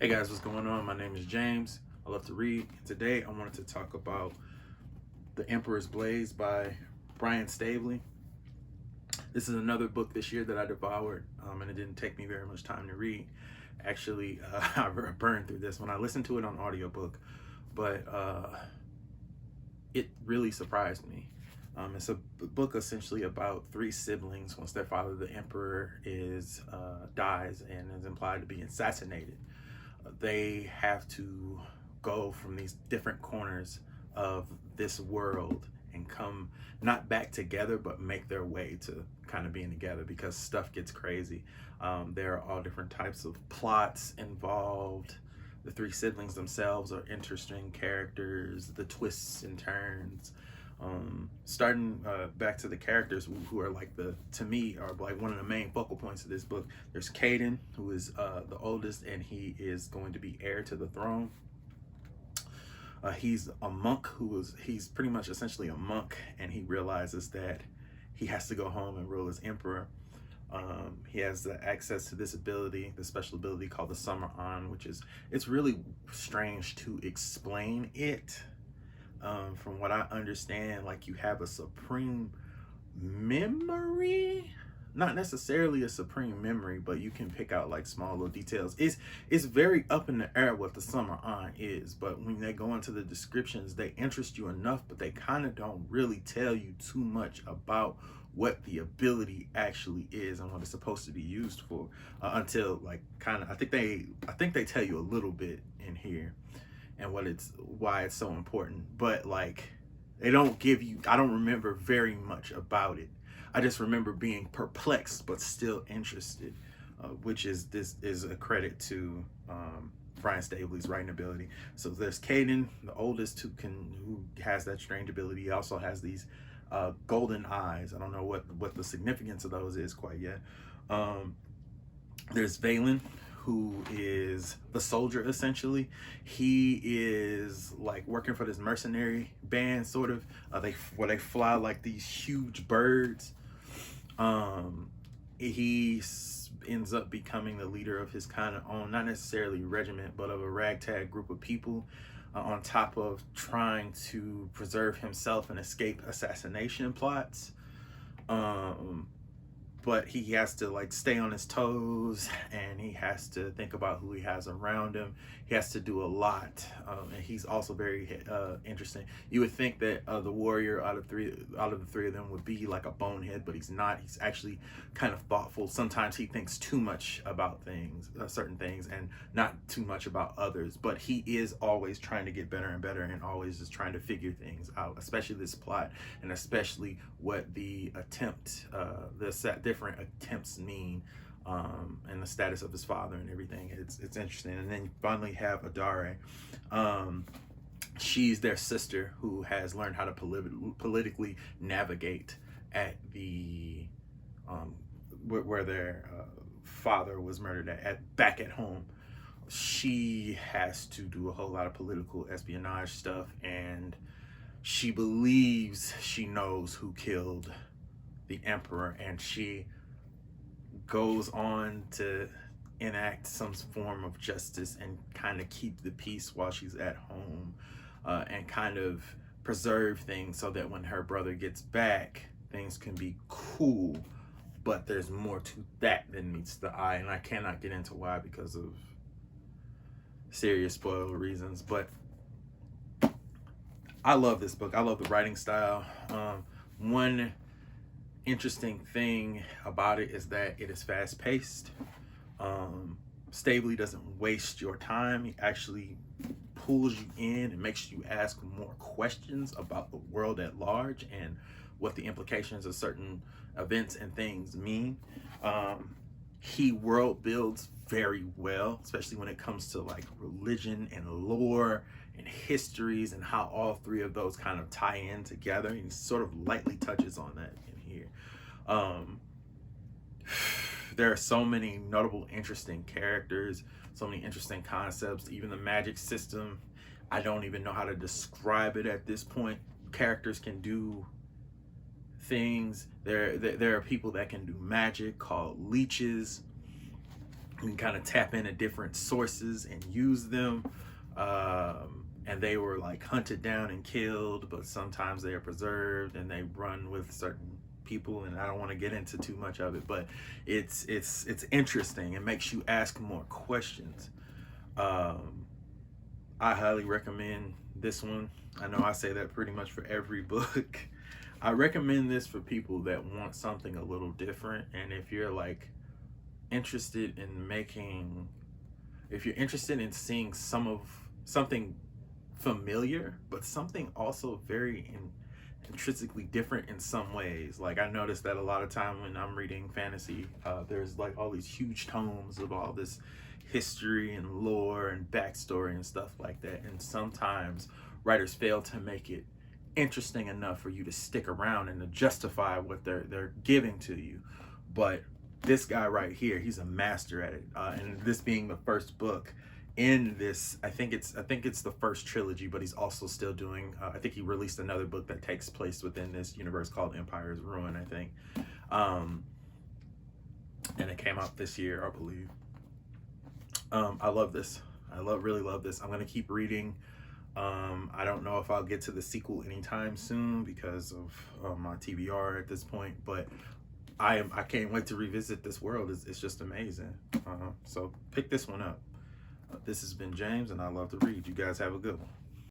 Hey guys, what's going on? My name is James. I love to read. Today I wanted to talk about The Emperor's Blaze by Brian Staveley. This is another book this year that I devoured, and it didn't take me very much time to read. Actually, I burned through this when I listened to it on audiobook, but it really surprised me. It's a book essentially about three siblings once their father, the emperor, is dies and is implied to be assassinated. They have to go from these different corners of this world and come not back together but make their way to kind of being together because stuff gets crazy. There are all different types of plots involved. The three siblings themselves are interesting characters, the twists and turns. Starting back to the characters who are like to me are like one of the main focal points of this book. There's Kaden, who is the oldest, and he is going to be heir to the throne. He's a monk he's pretty much essentially a monk, and he realizes that he has to go home and rule as emperor. He has the access to this ability, the special ability called the Summer On, which is, it's really strange to explain it. From what I understand, like, you have a supreme memory, not necessarily a supreme memory, but you can pick out like small little details. It's very up in the air what the Summer On is, but when they go into the descriptions, they interest you enough, but they kind of don't really tell you too much about what the ability actually is and what it's supposed to be used for, until like kind of, I think they tell you a little bit in here and why it's so important, but like they don't give you, I don't remember very much about it. I just remember being perplexed but still interested, which is, this is a credit to Brian Staveley's writing ability. So there's Kaden, the oldest, who has that strange ability. He also has these golden eyes. I don't know what the significance of those is quite yet. There's Valyn, who is the soldier essentially. He is like working for this mercenary band, sort of. They fly like these huge birds. He ends up becoming the leader of his kind of own, not necessarily regiment, but of a ragtag group of people. On top of trying to preserve himself and escape assassination plots. But he has to like stay on his toes, and he has to think about who he has around him. He has to do a lot, and he's also very interesting. You would think that the warrior out of the three of them would be like a bonehead, but he's not. He's actually kind of thoughtful. Sometimes he thinks too much about things, certain things, and not too much about others. But he is always trying to get better and better, and always just trying to figure things out, especially this plot, and especially what the different attempts mean, and the status of his father and everything. It's interesting. And then you finally have Adare. She's their sister who has learned how to politically navigate at the where their father was murdered back at home. She has to do a whole lot of political espionage stuff, and she believes she knows who killed the emperor, and she goes on to enact some form of justice and kind of keep the peace while she's at home, and kind of preserve things so that when her brother gets back, things can be cool. But there's more to that than meets the eye, and I cannot get into why because of serious spoiler reasons. But I love this book. I love the writing style. One interesting thing about it is that it is fast paced. Staveley doesn't waste your time. He actually pulls you in and makes you ask more questions about the world at large and what the implications of certain events and things mean. He world builds very well, especially when it comes to like religion and lore and histories, and how all three of those kind of tie in together. He sort of lightly touches on that in here. There are so many notable, interesting characters, so many interesting concepts. Even the magic system, I don't even know how to describe it at this point. Characters can do things. There are people that can do magic called leeches. You can kind of tap into different sources and use them. And they were like hunted down and killed, but sometimes they are preserved and they run with certain people, and I don't want to get into too much of it, but it's interesting. It makes you ask more questions. I highly recommend this one. I know I say that pretty much for every book. I recommend this for people that want something a little different, and if you're like interested in making, if you're interested in seeing something familiar, but something also very intrinsically different in some ways. Like I noticed that a lot of time when I'm reading fantasy, there's like all these huge tomes of all this history and lore and backstory and stuff like that. And sometimes writers fail to make it interesting enough for you to stick around and to justify what they're giving to you. But this guy right here, he's a master at it. And this being the first book in this, I think it's the first trilogy, but he's also still doing, I think he released another book that takes place within this universe called Empire's Ruin, I think. And it came out this year, I believe. I love this. Really love this. I'm going to keep reading. I don't know if I'll get to the sequel anytime soon because of my TBR at this point, but I can't wait to revisit this world. It's just amazing. So pick this one up. This has been James, and I love to read. You guys have a good one.